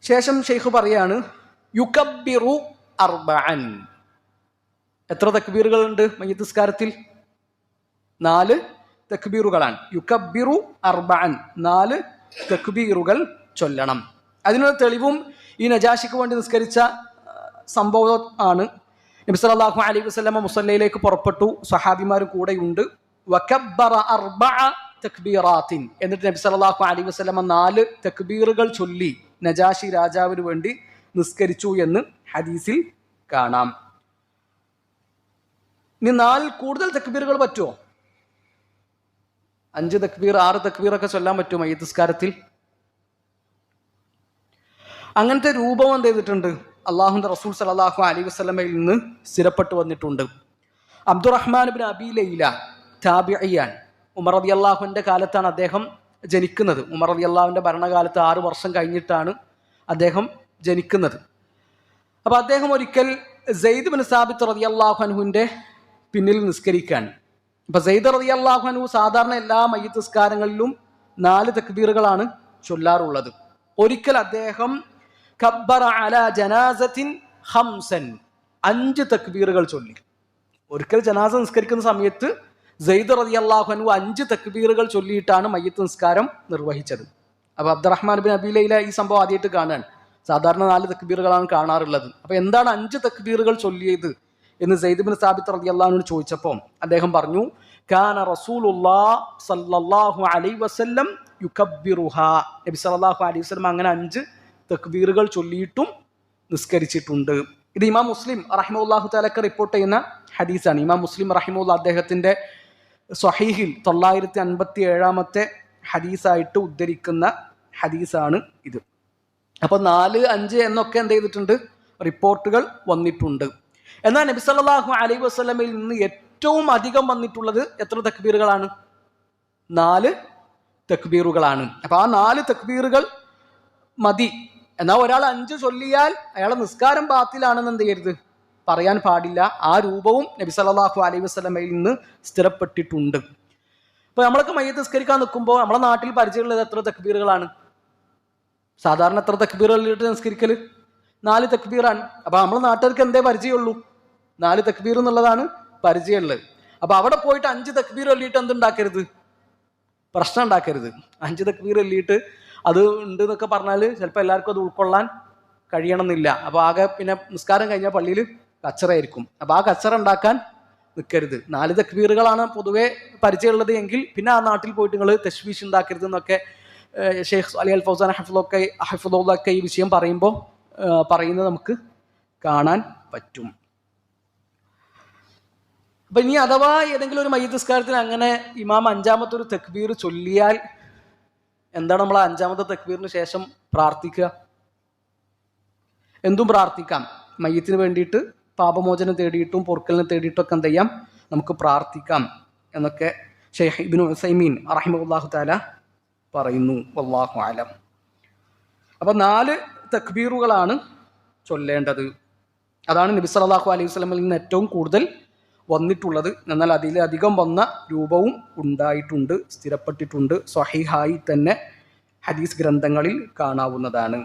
ശേഷം ഷെയ്ഖ് പറയാണ് യുകബ്ബിറു അർബഅൻ. എത്ര തക്ബീറുകളുണ്ട് മയ്യിത്ത് നിസ്കാരത്തിൽ? 4 തക്ബീറുകളാണ്. യുകബ്ബിറു അർബഅൻ, 4 തക്ബീറുകൾ ചൊല്ലണം. അതിനുള്ള തെളിവും ഈ നജാഷിക്ക് വേണ്ടി നിസ്കരിച്ച സംഭവം ആണ്. നബി സല്ലല്ലാഹു അലൈഹി വസല്ലം മുസല്ലയിലേക്ക് പുറപ്പെട്ടു, സ്വഹാബിമാർ കൂടെയുണ്ട്. വകബ്ബറ അർബഅ തക്ബീറാത്തിൻ, എന്നിട്ട് നബി സല്ലല്ലാഹു അലൈഹി വസല്ലം 4 തക്ബീറുകൾ ചൊല്ലി നജാഷി രാജാവിന് വേണ്ടി നിസ്കരിച്ചു എന്ന് ഹദീസിൽ കാണാം. ഇനി 4 കൂടുതൽ തക്ബീറുകൾ പറ്റുമോ? 5 തക്ബീർ 6 തക്ബീറൊക്കെ ചൊല്ലാൻ പറ്റുമോ മയ്യിത്ത് നിസ്കാരത്തിൽ? അങ്ങനത്തെ രൂപം എന്ത് ചെയ്തിട്ടുണ്ട്? അള്ളാഹുവിന്റെ റസൂൽ സല്ലല്ലാഹു അലൈഹി വസല്ലമയിൽ നിന്ന് സ്ഥിരപ്പെട്ടു വന്നിട്ടുണ്ട്. അബ്ദുറഹ്മാൻ ഇബ്നു അബീ ലൈല താബിഇയാൻ. ഉമർ റളിയല്ലാഹുവിന്റെ കാലത്താണ് അദ്ദേഹം ജനിക്കുന്നത്. ഉമർ റളിയല്ലാഹുവിന്റെ ഭരണകാലത്ത് 6 വർഷം കഴിഞ്ഞിട്ടാണ് അദ്ദേഹം ജനിക്കുന്നത്. അപ്പോൾ അദ്ദേഹം ഒരിക്കൽ സെയ്ദ് ബിൻ സാബിത്ത് റളിയല്ലാഹു അൻഹുവിന്റെ പിന്നിൽ നിസ്കരിക്കാൻ. അപ്പൊ സെയ്ദ് റളിയല്ലാഹു അൻഹു സാധാരണ എല്ലാ മയ്യിത്ത് നിസ്കാരങ്ങളിലും 4 തക്ബീറുകളാണ് ചൊല്ലാറുള്ളത്. ഒരിക്കൽ അദ്ദേഹം കബ്ബറ അലാ ജനാസത്തിൻ ഖംസൻ, 5 തക്ബീറുകൾ ചൊല്ലി. ഒരിക്കൽ ജനാസ നിസ്കരിക്കുന്ന സമയത്ത് സെയ്ദ് റളിയല്ലാഹു അൻഹു 5 തക്ബീറുകൾ ചൊല്ലിയിട്ടാണ് മയ്യിത്ത് നിസ്കാരം നിർവഹിച്ചത്. അപ്പൊ അബ്ദുറഹ്മാൻ ബിൻ അബീ ലൈല ഈ സംഭവം ആദ്യമായിട്ട് കാണാൻ. സാധാരണ 4 തക്ബീറുകളാണ് കാണാറുള്ളത്. അപ്പൊ എന്താണ് 5 തക്ബീറുകൾ ചൊല്ലിയത് എന്ന് സെയ്ദ് ബിൻ സാബിത്ത് റളിയല്ലാഹു അൻഹു ചോദിച്ചപ്പോൾ അദ്ദേഹം പറഞ്ഞു, കാന റസൂലുള്ളാഹി സ്വല്ലല്ലാഹു അലൈഹി വസല്ലം യുകബ്ബിറുഹാ, നബി സല്ലല്ലാഹു അലൈഹി വസല്ലം അങ്ങനെ 5 തക്ബീറുകൾ ചൊല്ലിയിട്ടും നിസ്കരിച്ചിട്ടുണ്ട്. ഇത് ഇമാം മുസ്ലിം റഹിമഹുല്ലാഹു തആലക്ക് റിപ്പോർട്ട് ചെയ്യുന്ന ഹദീസാണ്. ഇമാം മുസ്ലിം റഹിമഹുല്ല അദ്ദേഹത്തിന്റെ സ്വഹീഹിൽ 957 ഹദീസായിട്ട് ഉദ്ധരിക്കുന്ന ഹദീസാണ് ഇത്. അപ്പോൾ 4, 5 എന്നൊക്കെ എന്ത് ചെയ്തിട്ടുണ്ട്? റിപ്പോർട്ടുകൾ വന്നിട്ടുണ്ട്. എന്നാൽ നബി സല്ലല്ലാഹു അലൈഹി വസല്ലമയിൽ നിന്ന് ഏറ്റവും അധികം വന്നിട്ടുള്ളത് എത്ര തക്ബീറുകളാണ്? 4 തക്ബീറുകളാണ്. അപ്പൊ ആ 4 തക്ബീറുകൾ മതി. എന്നാൽ ഒരാൾ 5 ചൊല്ലിയാൽ അയാളെ നിസ്കാരം ബാത്തിലാണെന്ന് എന്ത് ചെയ്യരുത്? പറയാൻ പാടില്ല. ആ രൂപവും നബി സല്ലല്ലാഹു അലൈഹി വസല്ലമയിൽ നിന്ന് സ്ഥിരപ്പെട്ടിട്ടുണ്ട്. ഇപ്പൊ നമ്മളൊക്കെ മയ്യിത്ത് നിസ്കരിക്കാൻ നിൽക്കുമ്പോൾ നമ്മളെ നാട്ടിൽ പരിചയമുള്ളത് എത്ര തക്ബീറുകളാണ്? സാധാരണ എത്ര തക്ബീറുകളിട്ട് നിസ്കരിക്കല്? 4 തക്ബീറാണ്. അപ്പൊ നമ്മളെ നാട്ടുകാർക്ക് എന്തേ പരിചയമുള്ളൂ? 4 തക്ബീർ എന്നുള്ളതാണ് പരിചയമുള്ളത്. അപ്പൊ അവിടെ പോയിട്ട് 5 തക്ബീർ ചൊല്ലിയിട്ട് എന്തുണ്ടാക്കരുത്? പ്രശ്നം ഉണ്ടാക്കരുത്. 5 തക്ബീർ ചൊല്ലിയിട്ട് അത് ഉണ്ട് എന്നൊക്കെ പറഞ്ഞാൽ ചിലപ്പോൾ എല്ലാവർക്കും അത് ഉൾക്കൊള്ളാൻ കഴിയണമെന്നില്ല. അപ്പൊ ആകെ പിന്നെ നിസ്കാരം കഴിഞ്ഞാൽ പള്ളിയിൽ കച്ചറായിരിക്കും. അപ്പൊ ആ കച്ചറ ഉണ്ടാക്കാൻ നിൽക്കരുത്. 4 തക്ബീറുകളാണ് പൊതുവെ പരിചയമുള്ളത് എങ്കിൽ പിന്നെ ആ നാട്ടിൽ പോയിട്ട് നിങ്ങൾ തശ്വീഷ് ഉണ്ടാക്കരുത് എന്നൊക്കെ ഷെയ്ഖ് അലി അൽ ഫൗസാൻ ഹഫിളുള്ളാഹി ഈ വിഷയം പറയുമ്പോൾ പറയുന്നത് നമുക്ക് കാണാൻ പറ്റും. അപ്പൊ ഇനി അഥവാ ഏതെങ്കിലും ഒരു മയ്യിത്ത് നിസ്കാരത്തിൽ അങ്ങനെ ഇമാം 5ാമത്തെ ഒരു തക്ബീർ ചൊല്ലിയാൽ എന്താണ് നമ്മൾ 5ാമത്തെ തക്ബീറിന് ശേഷം പ്രാർത്ഥിക്കുക? എന്തും പ്രാർത്ഥിക്കാം. മയ്യിത്തിന് വേണ്ടിയിട്ട് പാപമോചനം തേടിയിട്ടും പൊറുക്കലിനെ തേടിയിട്ടും ഒക്കെ എന്ത് ചെയ്യാം? നമുക്ക് പ്രാർത്ഥിക്കാം എന്നൊക്കെ ഷെയ്ഖ് ഇബ്നു ഉസൈമീൻ റഹിമഹുല്ലാഹു തആല പറയുന്നു. വല്ലാഹു അലം. അപ്പൊ 4 തക്ബീറുകളാണ് ചൊല്ലേണ്ടത്. അതാണ് നബി സല്ലല്ലാഹു അലൈഹി വസല്ലമയിൽ നിന്ന് ഏറ്റവും കൂടുതൽ വന്നിട്ടുള്ളത്. എന്നാൽ അതിലധികം വന്ന രൂപവും ഉണ്ടായിട്ടുണ്ട്, സ്ഥിരപ്പെട്ടിട്ടുണ്ട്. സ്വഹീഹായി തന്നെ ഹദീസ് ഗ്രന്ഥങ്ങളിൽ കാണാവുന്നതാണ്.